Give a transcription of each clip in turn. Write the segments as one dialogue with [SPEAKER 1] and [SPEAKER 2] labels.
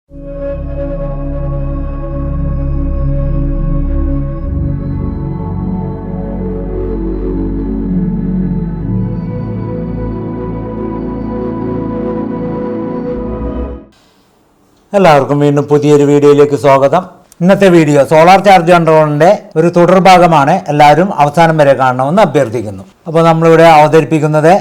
[SPEAKER 1] എല്ലാവർക്കും വീണ്ടും പുതിയൊരു വീഡിയോയിലേക്ക് സ്വാഗതം. ഇന്നത്തെ വീഡിയോ സോളാർ ചാർജ് കൺട്രോളറിന്റെ ഒരു തുടർഭാഗമാണ്. എല്ലാവരും അവസാനം വരെ കാണണമെന്ന് അഭ്യർത്ഥിക്കുന്നു. അപ്പോൾ നമ്മളിവിടെ അവതരിപ്പിക്കുന്നത്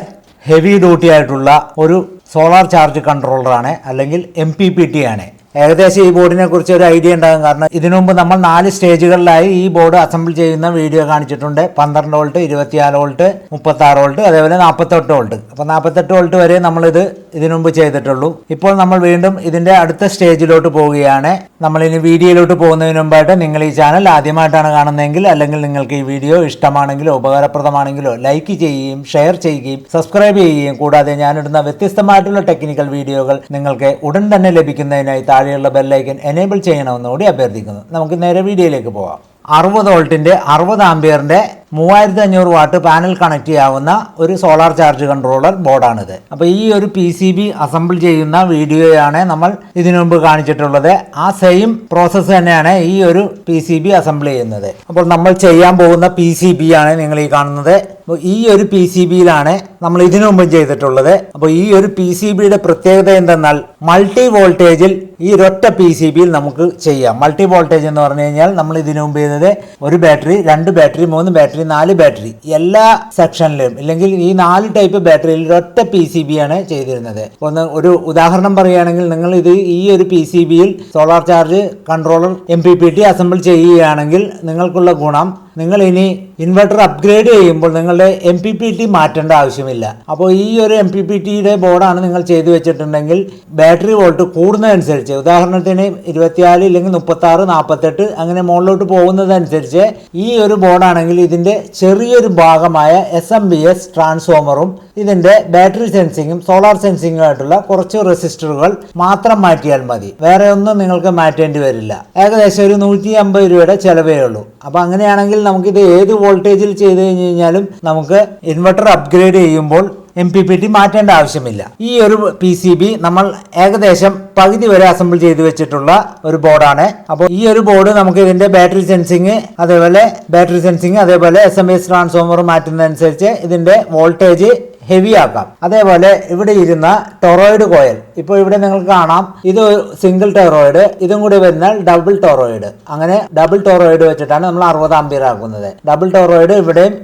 [SPEAKER 1] ഹെവി ഡ്യൂട്ടി ആയിട്ടുള്ള ഒരു സോളാർ ചാർജ് കൺട്രോളറാണ്, അല്ലെങ്കിൽ MPPT ആണ്. ഏകദേശം ഈ ബോർഡിനെ കുറിച്ച് ഒരു ഐഡിയ ഉണ്ടാകും. കാരണം ഇതിനു മുമ്പ് നമ്മൾ 4 സ്റ്റേജുകളിലായി ഈ ബോർഡ് അസംബിൾ ചെയ്യുന്ന വീഡിയോ കാണിച്ചിട്ടുണ്ട്. 12 വോൾട്ട്, 24 വോൾട്ട്, 36 വോൾട്ട്, അതേപോലെ 48 വോൾട്ട്. അപ്പോൾ 48 വോൾട്ട് വരെ നമ്മളിത് ഇതിനു മുമ്പ് ചെയ്തിട്ടുള്ളൂ. ഇപ്പോൾ നമ്മൾ വീണ്ടും ഇതിന്റെ അടുത്ത സ്റ്റേജിലോട്ട് പോവുകയാണ്. നമ്മളിനി വീഡിയോയിലോട്ട് പോകുന്നതിന് മുമ്പായിട്ട് നിങ്ങൾ ഈ ചാനൽ ആദ്യമായിട്ടാണ് കാണുന്നതെങ്കിൽ, അല്ലെങ്കിൽ നിങ്ങൾക്ക് ഈ വീഡിയോ ഇഷ്ടമാണെങ്കിലോ ഉപകാരപ്രദമാണെങ്കിലോ ലൈക്ക് ചെയ്യുകയും ഷെയർ ചെയ്യുകയും സബ്സ്ക്രൈബ് ചെയ്യുകയും കൂടാതെ ഞാനിടുന്ന വ്യത്യസ്തമായിട്ടുള്ള ടെക്നിക്കൽ വീഡിയോകൾ നിങ്ങൾക്ക് ഉടൻ തന്നെ ലഭിക്കുന്നതിനായി താഴെയുള്ള ബെല്ലൈക്കൻ എനേബിൾ ചെയ്യണമെന്നുകൂടി അഭ്യർത്ഥിക്കുന്നു. നമുക്ക് നേരെ വീഡിയോയിലേക്ക് പോകാം. 60 വോൾട്ടിന്റെ 60 ആംപിയറിന്റെ 3500 വാട്ട് പാനൽ കണക്ട് ചെയ്യാവുന്ന ഒരു സോളാർ ചാർജ് കൺട്രോളർ ബോർഡാണിത്. അപ്പോൾ ഈ ഒരു PCB അസംബിൾ ചെയ്യുന്ന വീഡിയോയാണ് നമ്മൾ ഇതിനു മുമ്പ് കാണിച്ചിട്ടുള്ളത്. ആ സെയിം പ്രോസസ്സ് തന്നെയാണ് ഈ ഒരു PCB അസംബിൾ ചെയ്യുന്നത്. അപ്പോൾ നമ്മൾ ചെയ്യാൻ പോകുന്ന PCB ആണ് നിങ്ങൾ ഈ കാണുന്നത്. അപ്പോൾ ഈ ഒരു PCBയിലാണ് നമ്മൾ ഇതിനു മുമ്പ് ചെയ്തിട്ടുള്ളത്. അപ്പോൾ ഈ ഒരു PCBയുടെ പ്രത്യേകത എന്തെന്നാൽ മൾട്ടി വോൾട്ടേജിൽ ഈ ഒരൊറ്റ PCBയിൽ നമുക്ക് ചെയ്യാം. മൾട്ടി വോൾട്ടേജ് എന്ന് പറഞ്ഞു കഴിഞ്ഞാൽ നമ്മൾ ഇതിനു മുമ്പ് ചെയ്തത് 1 ബാറ്ററി, 2 ബാറ്ററി, 3 ബാറ്ററി, 4 ബാറ്ററി, എല്ലാ സെക്ഷനിലും ഇല്ലെങ്കിൽ ഈ 4 ടൈപ്പ് ബാറ്ററിയിൽ ഒരൊറ്റ PCB ആണ് ചെയ്തിരുന്നത്. ഒരു ഉദാഹരണം പറയുകയാണെങ്കിൽ, നിങ്ങൾ ഈ ഒരു PCBയിൽ solar charge controller MPPT assemble ചെയ്യുകയാണെങ്കിൽ നിങ്ങൾക്കുള്ള ഗുണം, നിങ്ങൾ ഇനി ഇൻവെർട്ടർ അപ്ഗ്രേഡ് ചെയ്യുമ്പോൾ നിങ്ങളുടെ MPPT മാറ്റേണ്ട ആവശ്യമില്ല. അപ്പോൾ ഈ ഒരു MPPTയുടെ ബോർഡാണ് നിങ്ങൾ ചെയ്തു വെച്ചിട്ടുണ്ടെങ്കിൽ ബാറ്ററി വോൾട്ട് കൂടുന്നതനുസരിച്ച്, ഉദാഹരണത്തിന് 24 ഇല്ലെങ്കിൽ 36, 48 അങ്ങനെ മുകളിലോട്ട് പോകുന്നതനുസരിച്ച് ഈ ഒരു ബോർഡാണെങ്കിൽ ഇതിൻ്റെ ചെറിയൊരു ഭാഗമായ SMBS ട്രാൻസ്ഫോമറും ഇതിൻ്റെ ബാറ്ററി സെൻസിങ്ങും സോളാർ സെൻസിങ്ങും ആയിട്ടുള്ള കുറച്ച് റെസിസ്റ്ററുകൾ മാത്രം മാറ്റിയാൽ മതി. വേറെ ഒന്നും നിങ്ങൾക്ക് മാറ്റേണ്ടി വരില്ല. ഏകദേശം ഒരു 150 രൂപയുടെ ചിലവേ ഉള്ളൂ. അപ്പോൾ അങ്ങനെയാണെങ്കിൽ നമുക്കിത് ഏത് വോൾട്ടേജിൽ ചെയ്ത് കഴിഞ്ഞ് കഴിഞ്ഞാലും നമുക്ക് ഇൻവെർട്ടർ അപ്ഗ്രേഡ് ചെയ്യുമ്പോൾ MPPT മാറ്റേണ്ട ആവശ്യമില്ല. ഈ ഒരു PCB നമ്മൾ ഏകദേശം പകുതി വരെ അസംബിൾ ചെയ്ത് വെച്ചിട്ടുള്ള ഒരു ബോർഡാണ്. അപ്പോൾ ഈ ഒരു ബോർഡ് നമുക്ക് ഇതിന്റെ ബാറ്ററി സെൻസിങ്, അതേപോലെ SMBS ട്രാൻസ്ഫോമർ മാറ്റുന്നതനുസരിച്ച് ഇതിന്റെ വോൾട്ടേജ് ഹെവി ആക്കാം. അതേപോലെ ഇവിടെ ഇരുന്ന ടൊറോയിഡ് കോയിൽ, ഇപ്പോൾ ഇവിടെ നിങ്ങൾക്ക് കാണാം, ഇത് സിംഗിൾ ടൊറോയിഡ്, ഇതും കൂടി വരുന്നാൽ ഡബിൾ ടൊറോയിഡ്. അങ്ങനെ ഡബിൾ ടൊറോയിഡ് വെച്ചിട്ടാണ് നമ്മൾ 60 ആംപിയർ ആക്കുന്നത്. ഡബിൾ ടൊറോയിഡ്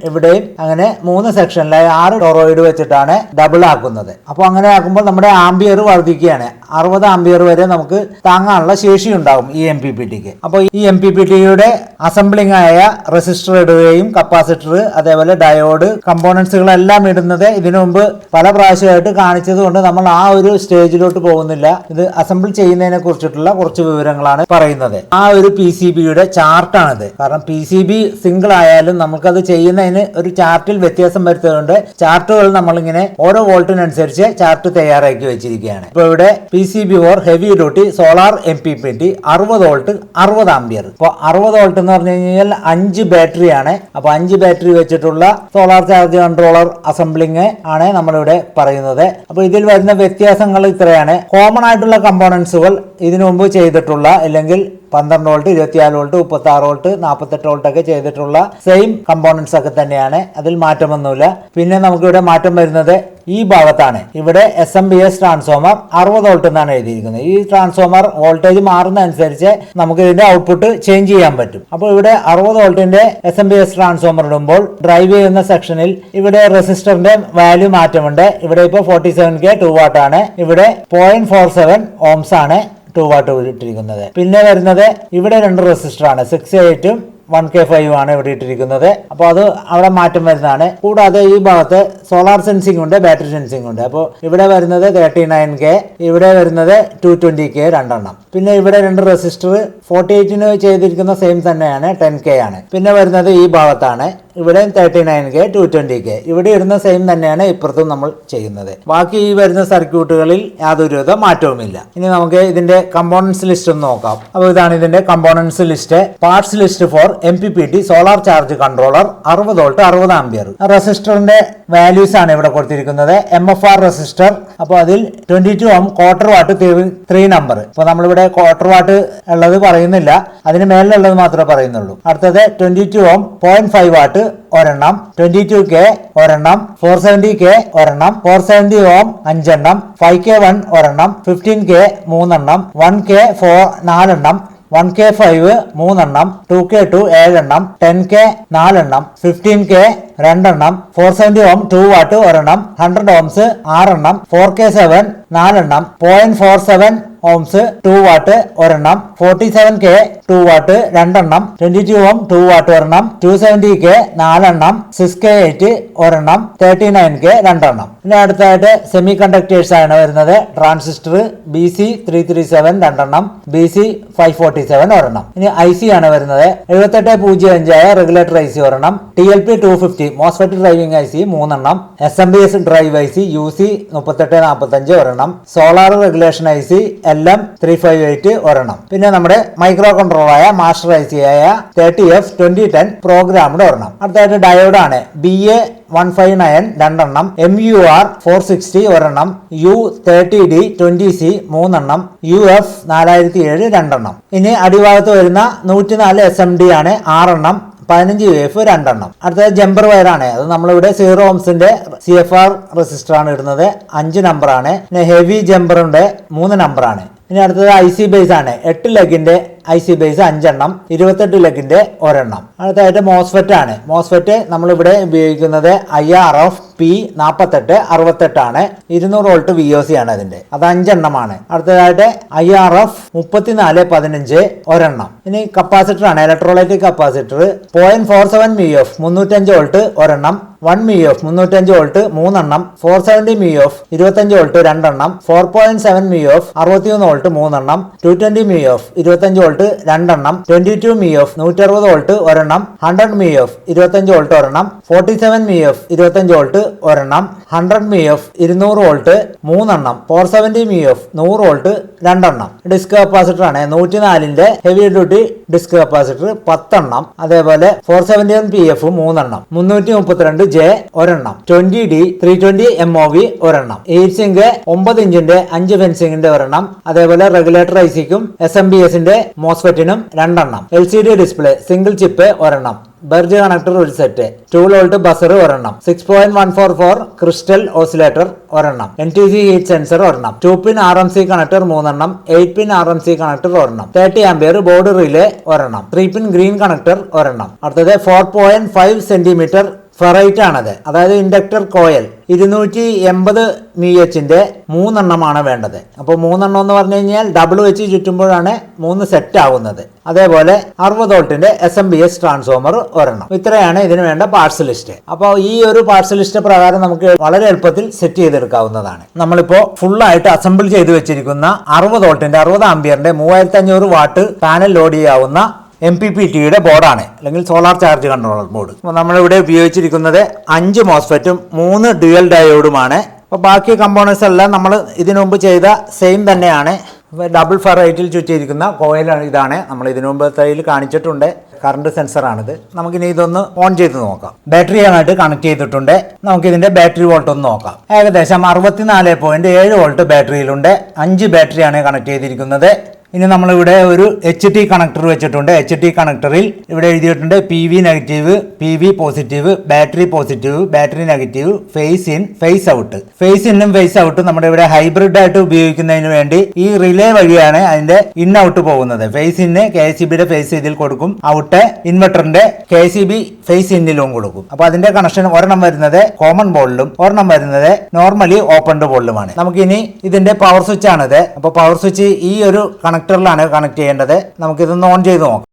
[SPEAKER 1] ഇവിടെയും അങ്ങനെ 3 സെക്ഷനിലായി 6 ടൊറോയിഡ് വെച്ചിട്ടാണ് ഡബിൾ ആക്കുന്നത്. അപ്പോൾ അങ്ങനെ ആക്കുമ്പോൾ നമ്മുടെ ആംപിയർ വർദ്ധിക്കുകയാണ്. 60 ആംപിയർ വരെ നമുക്ക് താങ്ങാനുള്ള ശേഷി ഉണ്ടാകും ഈ MPPTക്ക്. അപ്പോൾ ഈ MPPTയുടെ അസംബ്ലിംഗ് ആയ റെസിസ്റ്റർ ഇടുകയും കപ്പാസിറ്റർ, അതേപോലെ ഡയോഡ്, കമ്പോണൻസുകളെല്ലാം ഇടുന്നത് ഇതിനു മുമ്പ് പല പ്രാവശ്യമായിട്ട് കാണിച്ചത് കൊണ്ട് നമ്മൾ ആ ഒരു സ്റ്റേജിലോട്ട് പോകുന്നില്ല. ഇത് അസംബിൾ ചെയ്യുന്നതിനെ കുറിച്ചിട്ടുള്ള കുറച്ച് വിവരങ്ങളാണ് പറയുന്നത്. ആ ഒരു PCBയുടെ ചാർട്ടാണിത്. കാരണം PCB സിംഗിൾ ആയാലും നമുക്കത് ചെയ്യുന്നതിന് ഒരു ചാർട്ടിൽ വ്യത്യാസം വരുത്തുന്നുണ്ട്. ചാർട്ടുകൾ നമ്മളിങ്ങനെ ഓരോ വോൾട്ടിനനുസരിച്ച് ചാർട്ട് തയ്യാറാക്കി വെച്ചിരിക്കുകയാണ്. ഇപ്പോൾ ഇവിടെ PCB four heavy duty solar MPPT 60 volt 60 ampere. ഇപ്പോൾ 60 വോൾട്ട് എന്ന് പറഞ്ഞു കഴിഞ്ഞാൽ 5 ബാറ്ററിയാണ്. അപ്പോൾ 5 ബാറ്ററി വെച്ചിട്ടുള്ള സോളാർ ചാർജ് കൺട്രോളർ അസംബ്ലിംഗ് ആണ് നമ്മളിവിടെ പറയുന്നത്. അപ്പോൾ ഇതിൽ വരുന്ന വ്യത്യാസങ്ങൾ ഇത്രയാണ്. കോമൺ ആയിട്ടുള്ള കമ്പോണൻസുകൾ ഇതിനു മുമ്പ് ചെയ്തിട്ടുള്ള, അല്ലെങ്കിൽ 12 വോൾട്ട്, 24 വോൾട്ട്, 36 വോൾട്ട്, 48 വോൾട്ട് ഒക്കെ ചെയ്തിട്ടുള്ള സെയിം കമ്പോണൻസ് ഒക്കെ തന്നെയാണ്. അതിൽ മാറ്റമൊന്നുമില്ല. പിന്നെ നമുക്കിവിടെ മാറ്റം വരുന്നത് ഈ ഭാഗത്താണ്. ഇവിടെ SMBS ട്രാൻസ്ഫോമർ 60 വോൾട്ട് എന്നാണ് എഴുതിയിരിക്കുന്നത്. ഈ ട്രാൻസ്ഫോമർ വോൾട്ടേജ് മാറുന്നതനുസരിച്ച് നമുക്ക് ഇതിന്റെ ഔട്ട്പുട്ട് ചേഞ്ച് ചെയ്യാൻ പറ്റും. അപ്പോൾ ഇവിടെ 60 വോൾട്ടിന്റെ SMBS ട്രാൻസ്ഫോമർ ഇടുമ്പോൾ ഡ്രൈവ് ചെയ്യുന്ന സെക്ഷനിൽ ഇവിടെ റെസിസ്റ്ററിന്റെ വാല്യൂ മാറ്റമുണ്ട്. ഇവിടെ ഇപ്പോൾ 47K 2 വാട്ട് ആണ്. ഇവിടെ 0.47 ഓംസ് ആണ് 2 വാട്ട് ഇട്ടിരിക്കുന്നത്. പിന്നെ വരുന്നത് ഇവിടെ 2 റെസിസ്റ്റർ ആണ്, 6.8 1K5 ആണ് ഇവിടെ ഇട്ടിരിക്കുന്നത്. അപ്പോൾ അത് അവിടെ മാറ്റം വരുന്നതാണ്. കൂടാതെ ഈ ഭാഗത്ത് സോളാർ സെൻസിംഗ് ഉണ്ട്, ബാറ്ററി സെൻസിംഗ് ഉണ്ട്. അപ്പോൾ ഇവിടെ വരുന്നത് 39K, ഇവിടെ വരുന്നത് 220K രണ്ടെണ്ണം. പിന്നെ ഇവിടെ 2 റെസിസ്റ്റർ 48ന് ചെയ്തിരിക്കുന്ന സെയിം തന്നെയാണ്, 10K ആണ്. പിന്നെ വരുന്നത് ഈ ഭാഗത്താണ്. ഇവിടെ 39K 220K ഇവിടെ ഇടുന്ന സെയിം തന്നെയാണ് ഇപ്പുറത്തും നമ്മൾ ചെയ്യുന്നത്. ബാക്കി ഈ വരുന്ന സർക്യൂട്ടുകളിൽ യാതൊരുവിധ മാറ്റവുമില്ല. ഇനി നമുക്ക് ഇതിന്റെ കമ്പോണൻസ് ലിസ്റ്റ് ഒന്ന് നോക്കാം. അപ്പോൾ ഇതാണ് ഇതിന്റെ components list. Parts list four MPPT solar charge controller 60 volt 60 ampere. റെസിസ്റ്ററിന്റെ വാല്യൂസ് ആണ് ഇവിടെ കൊടുത്തിരിക്കുന്നത്. MFR റെസിസ്റ്റർ, അപ്പോൾ അതിൽ 22 ഓം ക്വാർട്ടർ വാട്ട് 3 നമ്പർ. അപ്പോൾ നമ്മളിവിടെ ക്വാർട്ടർ വാട്ട് ഉള്ളത് പറയുന്നില്ല, അതിന് മേലിലുള്ളത് മാത്രമേ പറയുന്നുള്ളൂ. അടുത്തത് 22 ഓം 0.5 വാട്ട് ഒരെണ്ണം, 22K ഒരെണ്ണം, 470K ഒരെണ്ണം, 470 ഓം 5 എണ്ണം, 5K1 ഒരെണ്ണം, 15K 3 എണ്ണം, 1K 4 എണ്ണം, 1K5 3 എണ്ണം, 2K2 7 എണ്ണം, 10K 4 എണ്ണം, 15K 2 എണ്ണം, 470 ഓം 2 വാട്ട് ഒരെണ്ണം, 100 ഓംസ് 6 എണ്ണം, 4K7 4 എണ്ണം, 0.47 ഓംസ് 2 വാട്ട് ഒരെണ്ണം, 47K 2 വാട്ട് 2 എണ്ണം, 22 ഓം 2 വാട്ട് ഒരെണ്ണം, 270K 4 എണ്ണം, 6K8 ഒരെണ്ണം, 39K 2 എണ്ണം. ഇനി അടുത്തായിട്ട് സെമി കണ്ടക്ടേഴ്സ് ആണ് വരുന്നത്. ട്രാൻസിസ്റ്റർ BC337 2 എണ്ണം, BC547 ഒരെണ്ണം. ഇനി IC ആണ് വരുന്നത്. 7805 ആയ റെഗുലേറ്റർ IC ഒരെണ്ണം, TLP 250 മോസ്ഫെറ്റ് ഡ്രൈവിംഗ് IC 3 എണ്ണം, SMBS ഡ്രൈവ് IC UC 3845 ഒരെണ്ണം, സോളാർ റെഗുലേഷൻ IC LM358 ഒരെണ്ണം. പിന്നെ നമ്മുടെ മൈക്രോ കൺട്രോളറായ മാസ്റ്റർ IC ആയ 30F2010 പ്രോഗ്രാംഡ് ഒരെണ്ണം. അടുത്തായിട്ട് ഡയോഡാണ് BA159 2 എണ്ണം, MUR 460 ഒരെണ്ണം, U30D 20C 3 എണ്ണം, UF 4007 2 എണ്ണം. ഇനി അടിഭാഗത്ത് വരുന്ന 104 SMD ആണ് 6 എണ്ണം, 15 UF 2 എണ്ണം. അടുത്തത് ജമ്പർ വയറാണ്. അത് നമ്മളിവിടെ 0 ഓംസിന്റെ CFR റെസിസ്റ്റർ ആണ് ഇടുന്നത്, 5 നമ്പർ ആണ്. പിന്നെ ഹെവി ജമ്പറിന്റെ 3 നമ്പർ ആണ്. ഇനി അടുത്തത് IC ബേസ് ആണ്. 8 ലെഗിന്റെ IC ബേസ് 5 എണ്ണം, 28 ലെഗിന്റെ ഒരെണ്ണം. അടുത്തതായിട്ട് മോസ്ഫെറ്റ് ആണ്. മോസ്ഫെറ്റ് നമ്മളിവിടെ ഉപയോഗിക്കുന്നത് IRF P4868 ആണ്. 200 വോൾട്ട് VOC ആണ് അതിന്റെ, അത് 5 എണ്ണമാണ്. അടുത്തതായിട്ട് IRF 3415 ഒരെണ്ണം. ഇനി കപ്പാസിറ്റർ ആണ്. ഇലക്ട്രോലൈറ്റിക് കപ്പാസിറ്റർ 0.47 MUF 305 വോൾട്ട് ഒരെണ്ണം, 1 MUF 305 വോൾട്ട് 3 എണ്ണം, 470 MUF 25 വോൾട്ട് 2 എണ്ണം, 4.7 MUF 63 വോൾട്ട് 3 എണ്ണം, 220 MUF 25 വോൾട്ട് 2 എണ്ണം, 22 MUF 160 വോൾട്ട് ഒരെണ്ണം, 100 MUF 25 വോൾട്ട് ഒരെണ്ണം, 47 MUF 25 വോൾട്ട് ഒരെണ്ണം, 100 MUF 200 വോൾട്ട് 3 എണ്ണം, 470 MUF 100 വോൾട്ട് 2 എണ്ണം. ഡിസ്ക് കപ്പാസിറ്റർ ആണ്. 104ന്റെ ഹെവി ഡ്യൂട്ടി ഡിസ്ക് കപ്പാസിറ്റർ 10 എണ്ണം, അതേപോലെ 471 PF 3 എണ്ണം, 332J ഒരെണ്ണം, 20D 320 MOV ഒരെണ്ണം, 8 സിങ്ക് 9 ഇഞ്ചിന്റെ 5 ഫെൻസിംഗിന്റെ ഒരെണ്ണം, അതേപോലെ റെഗുലേറ്റർ ICക്കും SMBSന്റെ മോസ്ഫെറ്റിനും 2 എണ്ണം, LCD ഡിസ്പ്ലേ സിംഗിൾ ചിപ്പ് ഒരെണ്ണം, ബർജ് കണക്ടർ ഒരു സെറ്റ്, 2 വോൾട്ട് ബസർ ഒരെണ്ണം, 6.144 ക്രിസ്റ്റൽ ഓസിലേറ്റർ ഒരെണ്ണം, NTC ഹീറ്റ് സെൻസർ ഒരെണ്ണം, 2 പിൻ RMC കണക്ടർ 3 എണ്ണം, 8 പിൻ RMC കണക്ടർ ഒരെണ്ണം, 30 ആംപിയർ ബോർഡ് റിലേ ഒരെണ്ണം, 3 പിൻ ഗ്രീൻ കണക്ടർ ഒരെണ്ണം. അടുത്തത് 4.5 സെന്റിമീറ്റർ ഫെറൈറ്റ് ആണത്, അതായത് ഇൻഡക്ടർ കോയിൽ 280 MHന്റെ 3 എണ്ണമാണ് വേണ്ടത്. അപ്പോൾ 3 എണ്ണം എന്ന് പറഞ്ഞു കഴിഞ്ഞാൽ ഡബിൾ വെച്ച് ചുറ്റുമ്പോഴാണ് 3 സെറ്റ് ആവുന്നത്. അതേപോലെ 60 വോൾട്ടിന്റെ SMBS ട്രാൻസ്ഫോമർ ഒരെണ്ണം. ഇത്രയാണ് ഇതിന് വേണ്ട പാർട്സ് ലിസ്റ്റ്. അപ്പോൾ ഈ ഒരു പാർട്സ് ലിസ്റ്റ് പ്രകാരം നമുക്ക് വളരെ എളുപ്പത്തിൽ സെറ്റ് ചെയ്തെടുക്കാവുന്നതാണ്. നമ്മളിപ്പോൾ ഫുള്ളായിട്ട് അസംബിൾ ചെയ്ത് വെച്ചിരിക്കുന്ന 60 വോൾട്ടിന്റെ 60 ആംപിയറിന്റെ 3500 വാട്ട് പാനൽ ലോഡ് ചെയ്യാവുന്ന MPPTയുടെ ബോർഡാണ്, അല്ലെങ്കിൽ സോളാർ ചാർജ് കൺട്രോളർ ബോർഡ്. അപ്പോൾ നമ്മളിവിടെ ഉപയോഗിച്ചിരിക്കുന്നത് 5 മോസ്ഫെറ്റും 3 ഡ്യുവൽ ഡയോഡുമാണ്. അപ്പോൾ ബാക്കി കമ്പോണൻസ് എല്ലാം നമ്മൾ ഇതിനു മുമ്പ് ചെയ്ത സെയിം തന്നെയാണ്. ഡബിൾ ഫെറൈറ്റിൽ ചുറ്റിയിരിക്കുന്ന കോയിലാണ് ഇതാണ്. നമ്മൾ ഇതിനു മുമ്പ് തൈയിൽ കാണിച്ചിട്ടുണ്ട്. കറണ്ട് സെൻസറാണിത്. നമുക്കിനി ഇതൊന്ന് ഓൺ ചെയ്ത് നോക്കാം. ബാറ്ററി ആയിട്ട് കണക്ട് ചെയ്തിട്ടുണ്ട്. നമുക്കിതിന്റെ ബാറ്ററി വോൾട്ട് ഒന്ന് നോക്കാം. ഏകദേശം 64.7 വോൾട്ട് ബാറ്ററിയിലുണ്ട്. 5 ബാറ്ററിയാണ് കണക്ട് ചെയ്തിരിക്കുന്നത്. ഇനി നമ്മളിവിടെ ഒരു HT കണക്ടർ വെച്ചിട്ടുണ്ട്. HT കണക്ടറിൽ ഇവിടെ എഴുതിയിട്ടുണ്ട് PV negative, PV positive, battery negative, phase in, phase out. Phase ഇന്നും ഫേസ് ഔട്ടും നമ്മുടെ ഇവിടെ ഹൈബ്രിഡ് ആയിട്ട് ഉപയോഗിക്കുന്നതിന് വേണ്ടി ഈ റിലേ വഴിയാണ് അതിന്റെ ഇൻ ഔട്ട് പോകുന്നത്. ഫേസ് ഇന്ന് KCBയുടെ ഫേസ് ഇതിൽ കൊടുക്കും, ഔട്ട് ഇൻവെർട്ടറിന്റെ KCB ഫേസ് ഇന്നിലും കൊടുക്കും. അപ്പൊ അതിന്റെ കണക്ഷൻ ഒരെണ്ണം വരുന്നത് കോമൺ ബോർഡിലും ഒരെണ്ണം വരുന്നത് നോർമലി ഓപ്പൺഡ് ബോർഡിലുമാണ്. നമുക്കിനി ഇതിന്റെ പവർ സ്വിച്ച് ആണിത്. അപ്പൊ പവർ സ്വിച്ച് ഈ ഒരു കണക്ടറിലാണ് കണക്ട് ചെയ്യേണ്ടത്. നമുക്കിതൊന്ന് ഓൺ ചെയ്ത് നോക്കാം.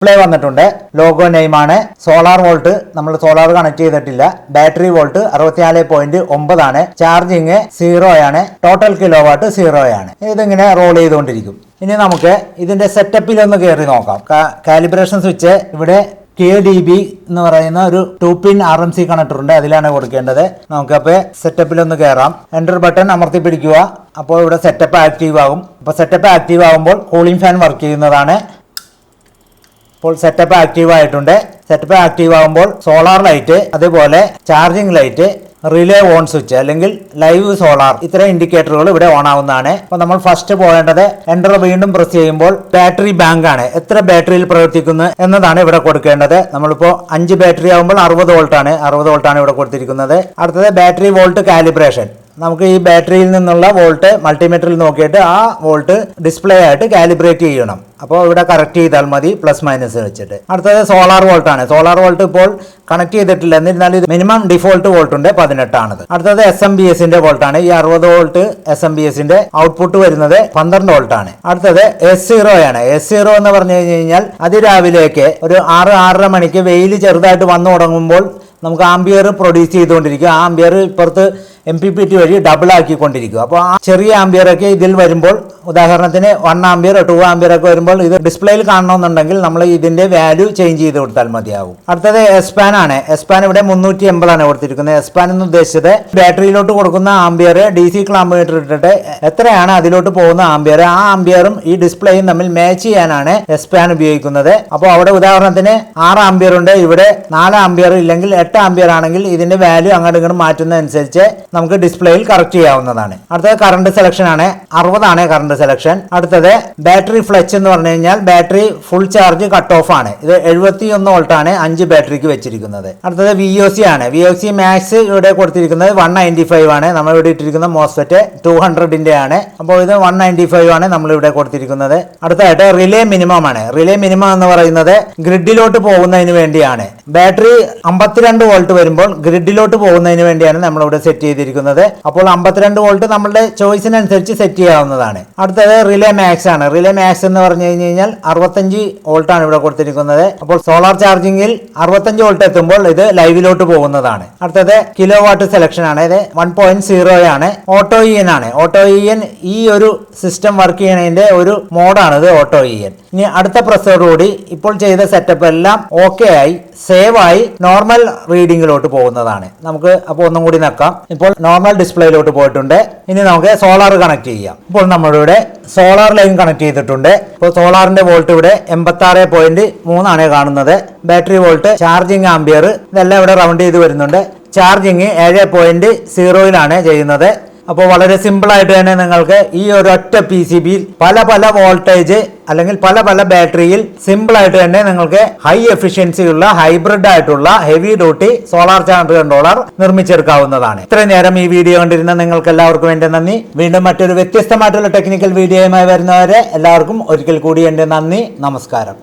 [SPEAKER 1] ഡിസ്പ്ലേ വന്നിട്ടുണ്ട്. ലോഗോ നെയിമാണ്. സോളാർ വോൾട്ട് നമ്മൾ സോളാർ കണക്ട് ചെയ്തിട്ടില്ല. ബാറ്ററി വോൾട്ട് 64.9 ആണ്. ചാർജിങ് 0 ആണ്. ടോട്ടൽ കിലോ വാട്ട് 0 ആണ്. ഇതിങ്ങനെ റോൾ ചെയ്തുകൊണ്ടിരിക്കും. ഇനി നമുക്ക് ഇതിന്റെ സെറ്റപ്പിൽ ഒന്ന് കയറി നോക്കാം. കാലിബ്രേഷൻ സ്വിച്ച് ഇവിടെ KDB എന്ന് പറയുന്ന ഒരു 2-പിൻ RMC കണക്ടർ ഉണ്ട്, അതിലാണ് കൊടുക്കേണ്ടത്. നമുക്കപ്പോൾ സെറ്റപ്പിലൊന്ന് കയറാം. എൻ്റർ ബട്ടൺ അമർത്തി പിടിക്കുക. അപ്പോൾ ഇവിടെ സെറ്റപ്പ് ആക്റ്റീവ് ആകും. അപ്പോൾ സെറ്റപ്പ് ആക്റ്റീവ് ആകുമ്പോൾ കൂളിംഗ് ഫാൻ വർക്ക് ചെയ്യുന്നതാണ്. ഇപ്പോൾ സെറ്റപ്പ് ആക്റ്റീവ് ആയിട്ടുണ്ട്. സെറ്റപ്പ് ആക്റ്റീവ് ആകുമ്പോൾ സോളാർ ലൈറ്റ്, അതുപോലെ charging light, relay on switch അല്ലെങ്കിൽ ലൈവ് സോളാർ, ഇത്തരം ഇൻഡിക്കേറ്ററുകൾ ഇവിടെ ഓൺ ആവുന്നതാണ്. അപ്പോൾ നമ്മൾ ഫസ്റ്റ് പോകേണ്ടത് എൻ്റർ വീണ്ടും പ്രസ് ചെയ്യുമ്പോൾ ബാറ്ററി ബാങ്ക് ആണ്, എത്ര ബാറ്ററിയിൽ പ്രവർത്തിക്കുന്നു എന്നതാണ് ഇവിടെ കൊടുക്കേണ്ടത്. നമ്മളിപ്പോൾ 5 ബാറ്ററി ആകുമ്പോൾ 60 വോൾട്ടാണ്, 60 വോൾട്ടാണ് ഇവിടെ കൊടുത്തിരിക്കുന്നത്. അടുത്തത് ബാറ്ററി വോൾട്ട് കാലിബ്രേഷൻ. നമുക്ക് ഈ ബാറ്ററിയിൽ നിന്നുള്ള വോൾട്ട് മൾട്ടിമീറ്ററിൽ നോക്കിയിട്ട് ആ വോൾട്ട് ഡിസ്പ്ലേ ആയിട്ട് കാലിബ്രേറ്റ് ചെയ്യണം. അപ്പോൾ ഇവിടെ കറക്റ്റ് ചെയ്താൽ മതി, പ്ലസ് മൈനസ് വെച്ചിട്ട്. അടുത്തത് സോളാർ വോൾട്ട് ആണ്. സോളാർ വോൾട്ട് ഇപ്പോൾ കണക്ട് ചെയ്തിട്ടില്ല, എന്നിരുന്നാലും ഇത് മിനിമം ഡിഫോൾട്ട് വോൾട്ട് ഉണ്ട് 18 ആണത്. അടുത്തത് SMBS വോൾട്ട് ആണ്. ഈ 60 വോൾട്ട് SMBS ഔട്ട്പുട്ട് വരുന്നത് 12 വോൾട്ട് ആണ്. അടുത്തത് S0 ആണ്. S0 എന്ന് പറഞ്ഞു കഴിഞ്ഞാൽ അതിരാവിലേക്ക് ഒരു 6-6:30 മണിക്ക് വെയിൽ ചെറുതായിട്ട് വന്നു തുടങ്ങുമ്പോൾ നമുക്ക് ആംബിയർ പ്രൊഡ്യൂസ് ചെയ്തുകൊണ്ടിരിക്കും. ആ ആംബിയർ ഇപ്പുറത്ത് MPPT വഴി ഡബിൾ ആക്കിക്കൊണ്ടിരിക്കും. അപ്പോൾ ആ ചെറിയ ആംബിയറൊക്കെ ഇതിൽ വരുമ്പോൾ, ഉദാഹരണത്തിന് 1 ആംബിയർ 2 ആംബിയർ ഒക്കെ വരുമ്പോൾ ഇത് ഡിസ്പ്ലേയിൽ കാണണമെന്നുണ്ടെങ്കിൽ നമ്മൾ ഇതിന്റെ വാല്യൂ ചേഞ്ച് ചെയ്ത് കൊടുത്താൽ മതിയാവും. അടുത്തത് എസ്പാൻ ആണ്. എസ്പാൻ ഇവിടെ 380 ആണ് കൊടുത്തിരിക്കുന്നത്. എസ്പാൻ എന്ന് ഉദ്ദേശിച്ചത് ബാറ്ററിയിലോട്ട് കൊടുക്കുന്ന ആംബിയർ DC ക്ലാമീറ്റർ ഇട്ടിട്ട് എത്രയാണ് അതിലോട്ട് പോകുന്ന ആംബിയർ, ആ ആംബിയറും ഈ ഡിസ്പ്ലേയും തമ്മിൽ മാച്ച് ചെയ്യാനാണ് എസ്പാൻ ഉപയോഗിക്കുന്നത്. അപ്പോൾ അവിടെ ഉദാഹരണത്തിന് 6 ആംബിയർ ഉണ്ട്, ഇവിടെ 4 ആംബിയർ ഇല്ലെങ്കിൽ 8 ആംബിയർ ആണെങ്കിൽ ഇതിന്റെ വാല്യൂ അങ്ങോട്ട് ഇങ്ങോട്ട് മാറ്റുന്നതനുസരിച്ച് നമുക്ക് ഡിസ്പ്ലേയിൽ കറക്റ്റ് ചെയ്യാവുന്നതാണ്. അടുത്തത് കറണ്ട് സെലക്ഷൻ ആണ്. 60 ആണ് കറണ്ട് സെലക്ഷൻ. അടുത്തത് ബാറ്ററി ഫ്ലച്ച് എന്ന് പറഞ്ഞു കഴിഞ്ഞാൽ battery full charge cut off ആണ്. ഇത് 71 വോൾട്ട് ആണ് 5 ബാറ്ററിക്ക് വെച്ചിരിക്കുന്നത്. അടുത്തത് VOC ആണ്. VOC മാക്സ് ഇവിടെ കൊടുത്തിരിക്കുന്നത് 195 ആണ്. നമ്മൾ ഇവിടെ ഇട്ടിരിക്കുന്ന മോസ്ഫെറ്റ് 200ന്റെ ആണ്. അപ്പോൾ ഇത് 195 ആണ് നമ്മൾ ഇവിടെ കൊടുത്തിരിക്കുന്നത്. അടുത്തതായിട്ട് റിലേ മിനിമം ആണ്. റിലേ മിനിമം എന്ന് പറയുന്നത് ഗ്രിഡിലോട്ട് പോകുന്നതിന് വേണ്ടിയാണ്. ബാറ്ററി 52 വോൾട്ട് വരുമ്പോൾ ഗ്രിഡിലോട്ട് പോകുന്നതിന് വേണ്ടിയാണ് നമ്മളിവിടെ സെറ്റ് ചെയ്തിരിക്കുന്നത്. അപ്പോൾ 52 വോൾട്ട് നമ്മളുടെ ചോയ്സിനനുസരിച്ച് സെറ്റ് ചെയ്യാവുന്നതാണ്. അടുത്തത് റിലേ മാക്സ് ആണ്. റിലേ മാക്സ് എന്ന് പറഞ്ഞു കഴിഞ്ഞാൽ 65 വോൾട്ട് ആണ് ഇവിടെ കൊടുത്തിരിക്കുന്നത്. അപ്പോൾ സോളാർ ചാർജിങ്ങിൽ 65 വോൾട്ട് എത്തുമ്പോൾ ഇത് ലൈവിലോട്ട് പോകുന്നതാണ്. അടുത്തത് കിലോ വാട്ട് സെലക്ഷൻ ആണ്. ഇത് 1.0 ആണ്. ഓട്ടോ EN ആണ്. ഓട്ടോ EN ഈ ഒരു സിസ്റ്റം വർക്ക് ചെയ്യണതിന്റെ ഒരു മോഡാണ് ഇത്, ഓട്ടോ EN. ഇനി അടുത്ത പ്രസ്സോടുകൂടി ഇപ്പോൾ ചെയ്ത സെറ്റപ്പ് എല്ലാം ഓക്കെ ആയി, സേവ് ആയി നോർമൽ റീഡിങ്ങിലോട്ട് പോകുന്നതാണ്. നമുക്ക് അപ്പോൾ ഒന്നും കൂടി നോക്കാം. ഇപ്പോൾ നോർമൽ ഡിസ്പ്ലേയിലോട്ട് പോയിട്ടുണ്ട്. ഇനി നമുക്ക് സോളാർ കണക്ട് ചെയ്യാം. ഇപ്പോൾ നമ്മളിവിടെ സോളാർ ലൈൻ കണക്ട് ചെയ്തിട്ടുണ്ട്. ഇപ്പോൾ സോളാറിന്റെ വോൾട്ട് ഇവിടെ 86.3 ആണ് കാണുന്നത്. ബാറ്ററി വോൾട്ട്, ചാർജിങ് ആംബിയർ ഇതെല്ലാം ഇവിടെ റൗണ്ട് ചെയ്ത് വരുന്നുണ്ട്. ചാർജിങ് 7.0 ചെയ്യുന്നത്. അപ്പോൾ വളരെ സിമ്പിൾ ആയിട്ട് തന്നെ നിങ്ങൾക്ക് ഈ ഒരു ഒറ്റ PCBയിൽ പല പല വോൾട്ടേജ് അല്ലെങ്കിൽ പല പല ബാറ്ററിയിൽ സിമ്പിൾ ആയിട്ട് തന്നെ നിങ്ങൾക്ക് ഹൈ എഫിഷ്യൻസി ഉള്ള ഹൈബ്രിഡ് ആയിട്ടുള്ള heavy duty solar charge controller നിർമ്മിച്ചെടുക്കാവുന്നതാണ്. ഇത്രയും നേരം ഈ വീഡിയോ കണ്ടിരുന്ന നിങ്ങൾക്ക് എല്ലാവർക്കും എന്റെ നന്ദി. വീണ്ടും മറ്റൊരു വ്യത്യസ്തമായിട്ടുള്ള ടെക്നിക്കൽ വീഡിയോയുമായി വരുന്നവരെ എല്ലാവർക്കും ഒരിക്കൽ കൂടി എന്റെ നന്ദി, നമസ്കാരം.